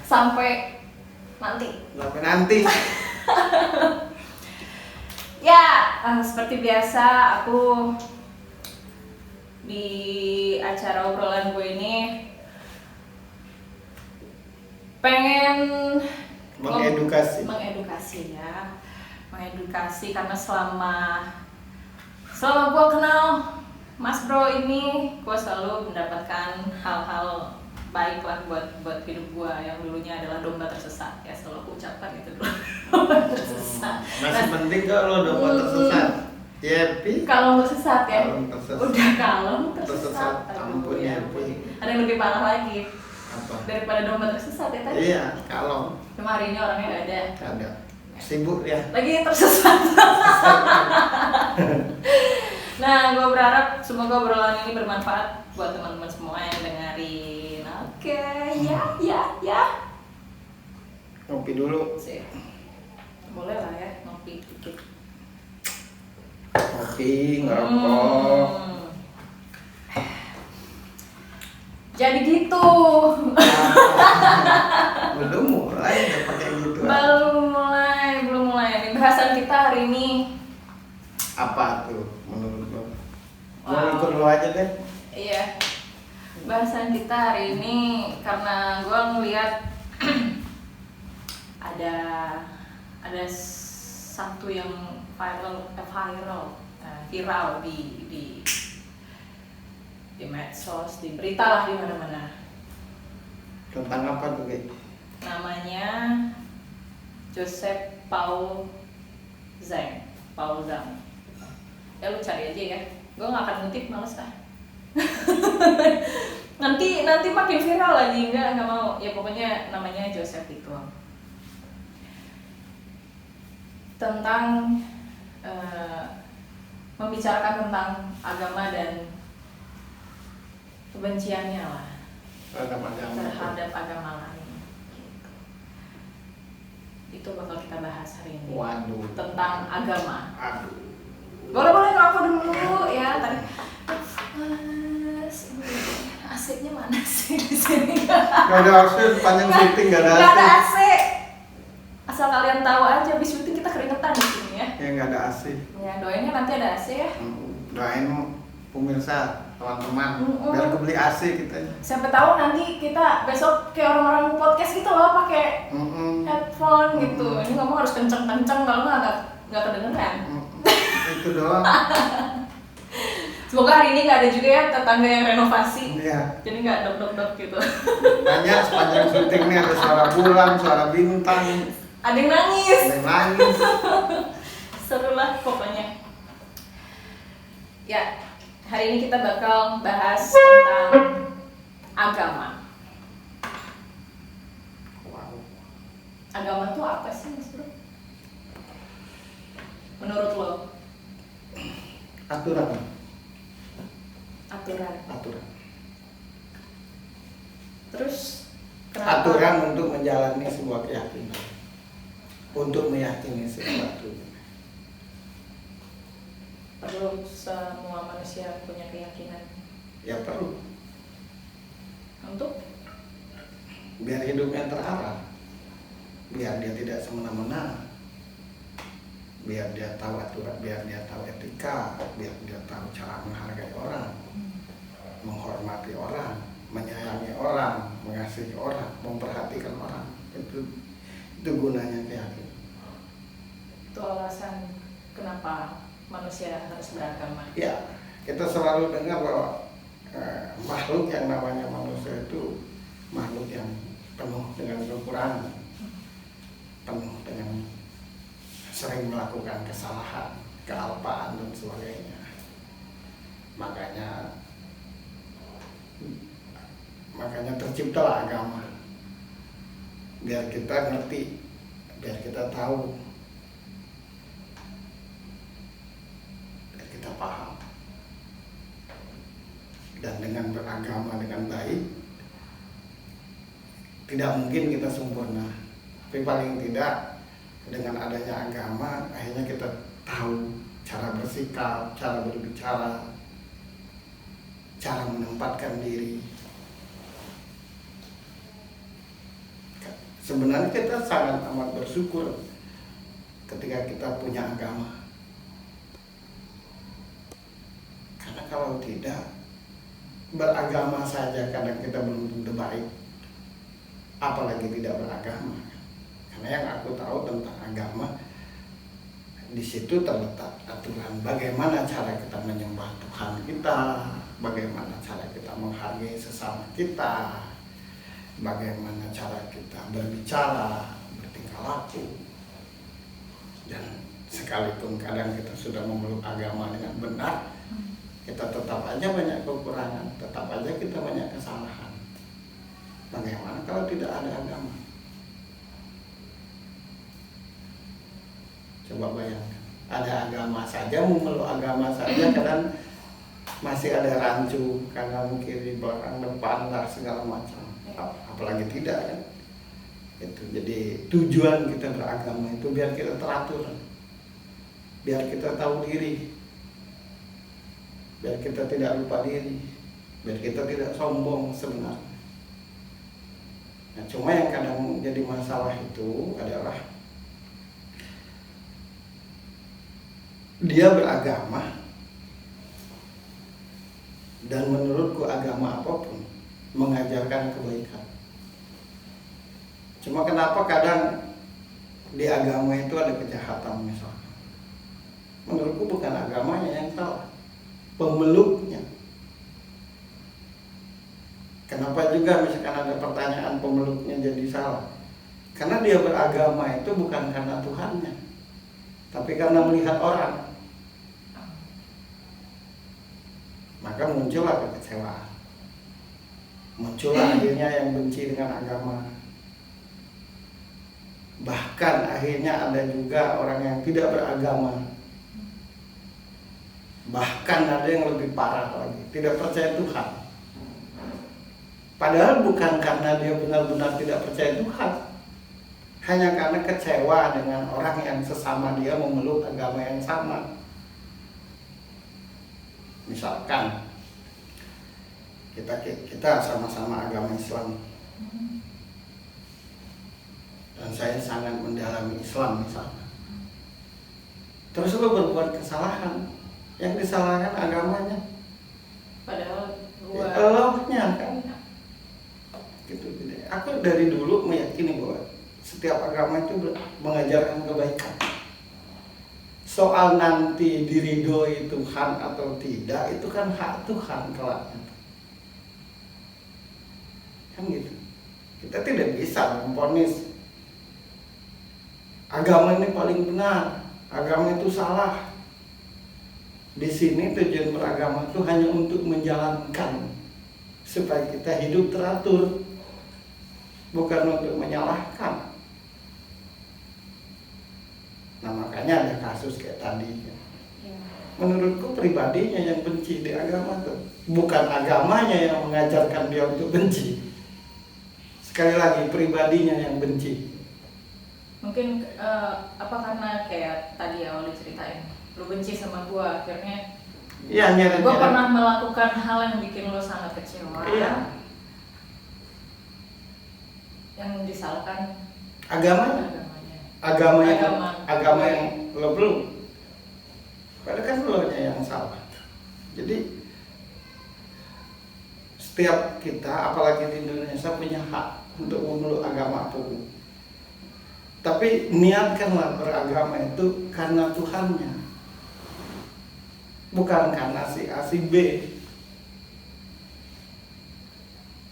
Sampai nanti. Ya, seperti biasa aku di acara obrolan gue ini pengen mengedukasi karena selama gue kenal Mas Bro ini, gue selalu mendapatkan hal-hal baik lah buat hidup gua yang dulunya adalah domba tersesat, ya selalu aku ucapkan itu dulu. Domba tersesat. Masih penting kalau domba tersesat. Yepi. Kalau tersesat ya. Tersesat. Udah kalau tersesat. Ampun Ya. Yepi. Ada yang lebih parah lagi. Apa? Daripada domba tersesat ya tadi. Iya, kalau. Cuma hari ini orangnya nggak ada. Ada. Sibuk ya. Lagi tersesat. Nah, gue berharap semoga obrolan ini bermanfaat buat teman-teman semua yang dengerin. Oke, ya. Ngopi dulu. Sip. Boleh lah ya, ngopi dikit. Ngopi, ngerokok. Jadi gitu. Belum mulai udah pakai gitu. Belum mulai. Nih, bahasan kita hari ini apa tuh menurut lo? Wow. Ikut lo aja deh. Iya. Bahasan kita hari ini karena gue ngeliat ada satu yang viral di medsos, di berita lah, di mana-mana. Tentang apa tuh, Ge? Namanya Joseph Paul Zhang. Ya lu cari aja ya. Gue nggak akan ngutip, males lah. nanti makin viral lagi, nggak mau. Ya pokoknya namanya Joseph itu. Tentang membicarakan tentang agama dan kebenciannya lah terhadap agama lain. Itu bakal kita bahas hari ini. Waduh. Tentang agama. Aduh. Boleh ngerokok dulu ya tadi. AC-nya mana sih di sini? Gak ada AC, panjang syuting gak ada AC. Gak ada AC. Asal kalian tahu aja, habis syuting kita keringetan di sini ya. Ya gak ada AC. Ya doainnya nanti ada AC ya. Doain pemirsa, teman-teman, biar kebeli AC kita. Siapa tahu nanti kita besok kayak orang-orang podcast gitu loh, pakai headphone gitu. Ini ngomong harus kenceng-kenceng, kalau nggak kedengeran. Itu doang. Semoga hari ini nggak ada juga ya tetangga yang renovasi. Iya. Jadi nggak dok gitu. Banyak sepanjang syuting nih ada suara bulan, suara bintang. Ada yang nangis. Seru lah pokoknya. Ya, hari ini kita bakal bahas tentang agama. Wow. Agama itu apa sih, Mas Bro? Menurut lo? Aturan. Terus kenapa? Aturan untuk menjalani sebuah keyakinan, untuk meyakini sesuatu. Perlu semua manusia punya keyakinan. Ya perlu. Untuk? Biar hidupnya terarah, biar dia tidak semena-mena, biar dia tahu aturan, biar dia tahu etika, biar dia tahu cara menghargai orang, menghormati orang, menyayangi orang, mengasihi orang, memperhatikan orang. Itu gunanya keyakinan. Itu alasan kenapa manusia harus beragama. Ya, kita selalu dengar bahwa makhluk yang namanya manusia itu makhluk kekurangan, penuh dengan sering melakukan kesalahan, kealpaan dan sebagainya. Makanya terciptalah agama, biar kita ngerti, biar kita tahu, biar kita paham. Dan dengan beragama dengan baik, tidak mungkin kita sempurna, tapi paling tidak dengan adanya agama akhirnya kita tahu cara bersikap, cara berbicara, cara menempatkan diri. Sebenarnya kita sangat amat bersyukur ketika kita punya agama, karena kalau tidak, beragama saja kadang kita belum tentu baik, apalagi tidak beragama. Karena yang aku tahu tentang agama, di situ terletak aturan bagaimana cara kita menyembah Tuhan kita, bagaimana cara kita menghargai sesama kita, bagaimana cara kita berbicara, bertingkah laku. Dan sekalipun kadang kita sudah memeluk agama dengan benar, kita tetap aja banyak kekurangan, tetap aja kita banyak kesalahan. Bagaimana kalau tidak ada agama? Coba bayangkan, ada agama saja, memeluk agama saja, kadang masih ada rancu, kanan kiri, belakang depan, lah segala macam. Apalagi tidak kan? Itu jadi tujuan kita beragama itu biar kita teratur, biar kita tahu diri, biar kita tidak lupa diri, biar kita tidak sombong sebenarnya. Nah, cuma yang kadang jadi masalah itu adalah dia beragama, dan menurutku agama apapun mengajarkan kebaikan. Cuma kenapa kadang di agama itu ada kejahatan misalnya? Menurutku bukan agamanya yang salah, pemeluknya. Kenapa juga misalkan ada pertanyaan pemeluknya jadi salah? Karena dia beragama itu bukan karena Tuhannya, tapi karena melihat orang. Maka muncullah kekecewaan, muncullah akhirnya yang benci dengan agama. Bahkan akhirnya ada juga orang yang tidak beragama, bahkan ada yang lebih parah lagi, tidak percaya Tuhan. Padahal bukan karena dia benar-benar tidak percaya Tuhan, hanya karena kecewa dengan orang yang sesama dia memeluk agama yang sama. Misalkan kita sama-sama agama Islam, dan saya sangat mendalami Islam misalnya. Terus lo berbuat kesalahan, yang disalahkan agamanya, Padahal gua Allahnya kan. Gitu. Aku dari dulu meyakini bahwa setiap agama itu mengajarkan kebaikan. Soal nanti diridhoi Tuhan atau tidak, itu kan hak Tuhan kelak. Kan gitu. Kita tidak bisa memvonis agama ini paling benar, agama itu salah. Di sini tujuan beragama itu hanya untuk menjalankan supaya kita hidup teratur, bukan untuk menyalahkan. Nah, makanya ada kasus kayak tadi. Menurutku pribadinya yang benci di agama tuh, bukan agamanya yang mengajarkan dia untuk benci. Sekali lagi, pribadinya yang benci. mungkin apa karena kayak tadi awal diceritain, lu benci sama gua, akhirnya Iya, nyeret-nyeret. gua pernah melakukan hal yang bikin lu sangat kecewa. Iya. Yang disalahkan Agamanya, agamanya. agama yang lo belum. Padahal kan lo yang salah. Jadi setiap kita, apalagi di Indonesia, punya hak untuk memeluk agama apapun. Tapi niatkanlah beragama itu karena Tuhannya, bukan karena si A si B.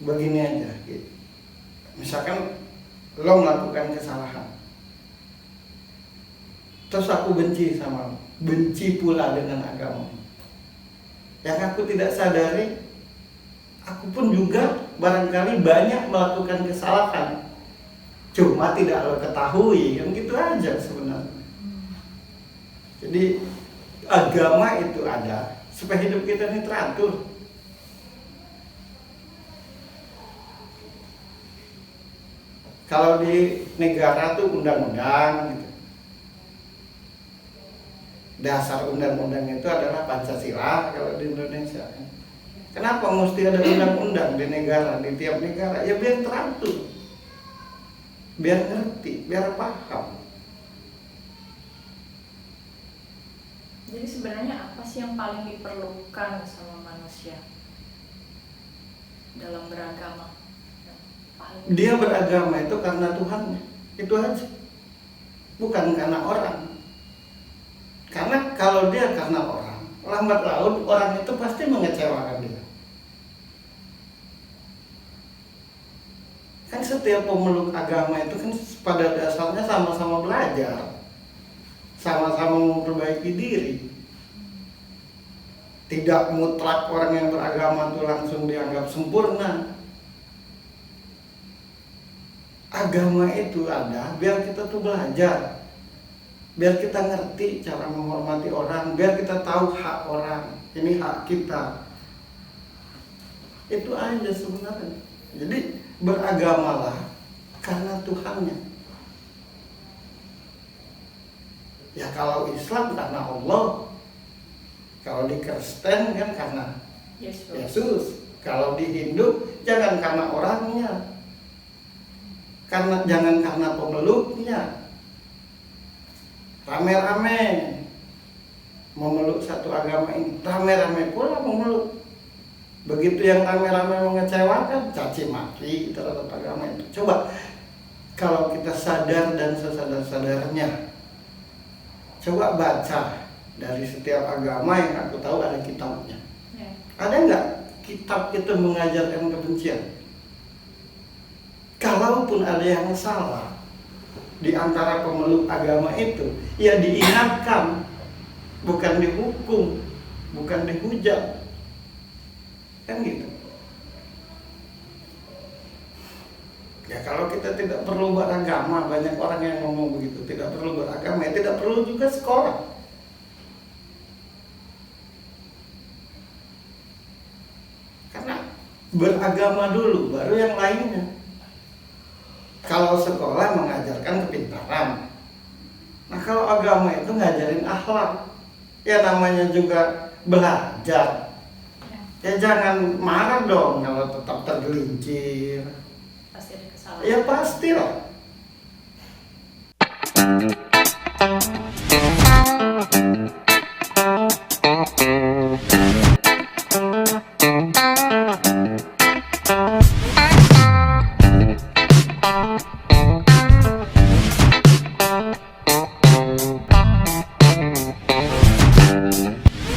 Begini aja gitu. Misalkan lo melakukan kesalahan, terus aku benci sama lo, benci pula dengan agama. Yang aku tidak sadari, aku pun juga barangkali banyak melakukan kesalahan, cuma tidak lo ketahui, kan gitu aja sebenarnya. Jadi agama itu ada supaya hidup kita ini teratur. Kalau di negara tuh undang-undang gitu. Dasar undang-undang itu adalah Pancasila kalau di Indonesia. Kenapa mesti ada undang-undang di negara, di tiap negara? Ya biar teratur, biar ngerti, biar paham. Jadi sebenarnya apa sih yang paling diperlukan sama manusia dalam beragama? Dia beragama itu karena Tuhan, itu aja, bukan karena orang. Karena kalau dia karena orang, lambat laun orang itu pasti mengecewakan dia. Kan setiap pemeluk agama itu kan pada dasarnya sama-sama belajar, sama-sama memperbaiki diri. Tidak mutlak orang yang beragama itu langsung dianggap sempurna. Agama itu ada biar kita tuh belajar, biar kita ngerti cara menghormati orang, biar kita tahu hak orang, ini hak kita. Itu aja sebenarnya. Jadi beragamalah karena Tuhannya. Ya kalau Islam karena Allah, kalau di Kristen kan karena Yesus, kalau di Hindu jangan karena orangnya, jangan karena pemeluknya. Rame-rame memeluk satu agama ini, rame-rame pula memeluk. Begitu yang rame-rame mengecewakan, caci maki terhadap agama itu. Coba kalau kita sadar dan sesadar-sadarnya, coba baca dari setiap agama yang aku tahu ada kitabnya. Ada nggak kitab itu mengajarkan kebencian? Kalaupun ada yang salah di antara pemeluk agama itu, ya diingatkan, bukan dihukum, bukan dihujat. Kan gitu. Ya kalau kita tidak perlu beragama, banyak orang yang ngomong begitu, tidak perlu beragama, ya tidak perlu juga sekolah. Karena beragama dulu, baru yang lainnya. Kalau sekolah mengajarkan kepintaran, nah kalau agama itu ngajarin akhlak, ya namanya juga belajar. Ya jangan marah dong kalau tetap tergelincir. Pasti ada kesalahan. Ya pastilah.